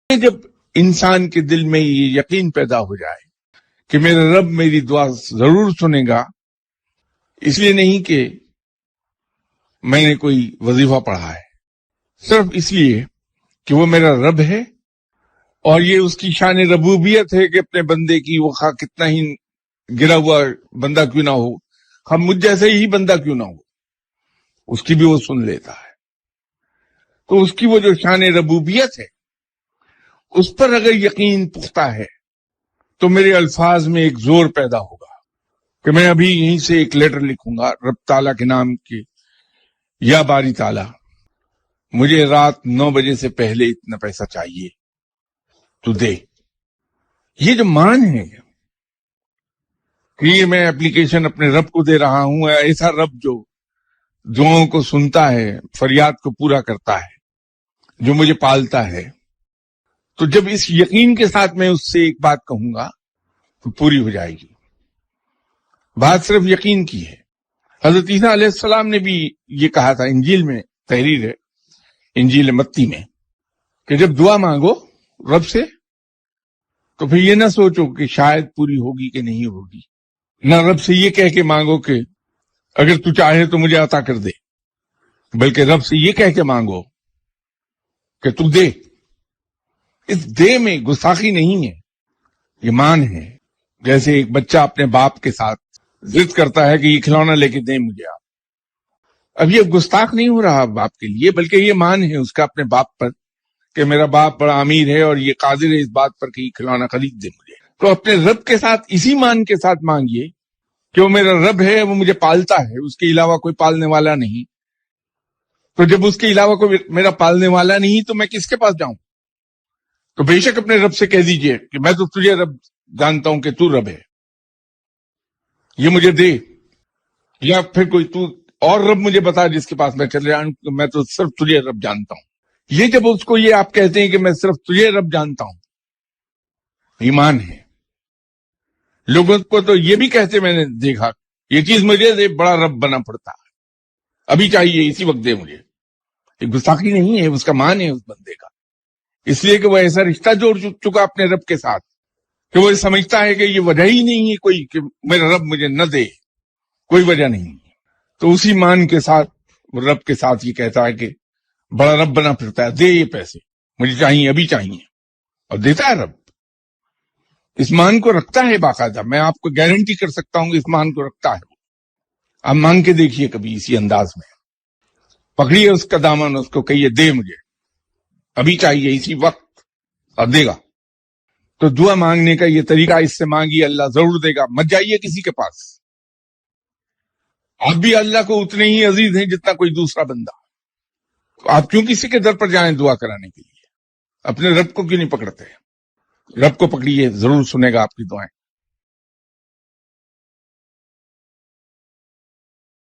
جب انسان کے دل میں یہ یقین پیدا ہو جائے کہ میرا رب میری دعا ضرور سنے گا، اس لیے نہیں کہ میں نے کوئی وظیفہ پڑھا ہے، صرف اس لیے کہ وہ میرا رب ہے اور یہ اس کی شان ربوبیت ہے کہ اپنے بندے کی وہ خواہ کتنا ہی گرا ہوا بندہ کیوں نہ ہو، ہم مجھ جیسے ہی بندہ کیوں نہ ہو، اس کی بھی وہ سن لیتا ہے۔ تو اس کی وہ جو شان ربوبیت ہے اس پر اگر یقین پختہ ہے تو میرے الفاظ میں ایک زور پیدا ہوگا کہ میں ابھی یہیں سے ایک لیٹر لکھوں گا رب تعالیٰ کے نام کے، یا باری تعالیٰ مجھے رات 9 بجے سے پہلے اتنا پیسہ چاہیے تو دے۔ یہ جو مان ہے کہ یہ میں اپلیکیشن اپنے رب کو دے رہا ہوں، ایسا رب جو دعاؤں کو سنتا ہے، فریاد کو پورا کرتا ہے، جو مجھے پالتا ہے، تو جب اس یقین کے ساتھ میں اس سے ایک بات کہوں گا تو پوری ہو جائے گی۔ بات صرف یقین کی ہے۔ حضرت عیسیٰ علیہ السلام نے بھی یہ کہا تھا، انجیل میں تحریر ہے، انجیل متی میں، کہ جب دعا مانگو رب سے تو پھر یہ نہ سوچو کہ شاید پوری ہوگی کہ نہیں ہوگی، نہ رب سے یہ کہہ کے مانگو کہ اگر تو چاہے تو مجھے عطا کر دے، بلکہ رب سے یہ کہہ کے مانگو کہ تو دے۔ اس دے میں گستاخی نہیں ہے، یہ مان ہے۔ جیسے ایک بچہ اپنے باپ کے ساتھ ضد کرتا ہے کہ یہ کھلونا لے کے دیں مجھے آپ، اب یہ گستاخ نہیں ہو رہا باپ کے لیے، بلکہ یہ مان ہے اس کا اپنے باپ پر کہ میرا باپ بڑا امیر ہے اور یہ قادر ہے اس بات پر کہ یہ کھلونا خرید دے مجھے۔ تو اپنے رب کے ساتھ اسی مان کے ساتھ مانگیے کہ وہ میرا رب ہے، وہ مجھے پالتا ہے، اس کے علاوہ کوئی پالنے والا نہیں۔ تو جب اس کے علاوہ کوئی میرا پالنے والا نہیں تو میں کس کے پاس جاؤں؟ تو بے شک اپنے رب سے کہہ دیجئے کہ میں تو تجھے رب جانتا ہوں کہ تو رب ہے، یہ مجھے دے، یا پھر کوئی تو اور رب مجھے بتا جس کے پاس میں چلے جاؤں، میں تو صرف تجھے رب جانتا ہوں۔ یہ جب اس کو یہ آپ کہتے ہیں کہ میں صرف تجھے رب جانتا ہوں، ایمان ہے۔ لوگوں کو تو یہ بھی کہتے میں نے دیکھا، یہ چیز مجھے دے، بڑا رب بنا پڑتا ہے، ابھی چاہیے اسی وقت دے مجھے۔ یہ گستاخی نہیں ہے، اس کا مان ہے اس بندے کا، اس لیے کہ وہ ایسا رشتہ جوڑ چکا اپنے رب کے ساتھ کہ وہ سمجھتا ہے کہ یہ وجہ ہی نہیں ہے کوئی کہ میرا رب مجھے نہ دے، کوئی وجہ نہیں۔ تو اسی مان کے ساتھ وہ رب کے ساتھ یہ کہتا ہے کہ بڑا رب بنا پھرتا ہے، دے یہ پیسے مجھے چاہیے، ابھی چاہیے، اور دیتا ہے رب۔ اس مان کو رکھتا ہے باقاعدہ، میں آپ کو گارنٹی کر سکتا ہوں کہ اس مان کو رکھتا ہے۔ آپ مانگ کے دیکھیے کبھی اسی انداز میں، پکڑیے اس کا دامن، اس کو کہیے دے مجھے، ابھی چاہیے اسی وقت، اور دے گا۔ تو دعا مانگنے کا یہ طریقہ، اس سے مانگیے اللہ ضرور دے گا، مت جائیے کسی کے پاس۔ آپ بھی اللہ کو اتنے ہی عزیز ہیں جتنا کوئی دوسرا بندہ، تو آپ کیوں کسی کے در پر جائیں دعا کرانے کے لیے؟ اپنے رب کو کیوں نہیں پکڑتے؟ رب کو پکڑیے، ضرور سنے گا آپ کی دعائیں۔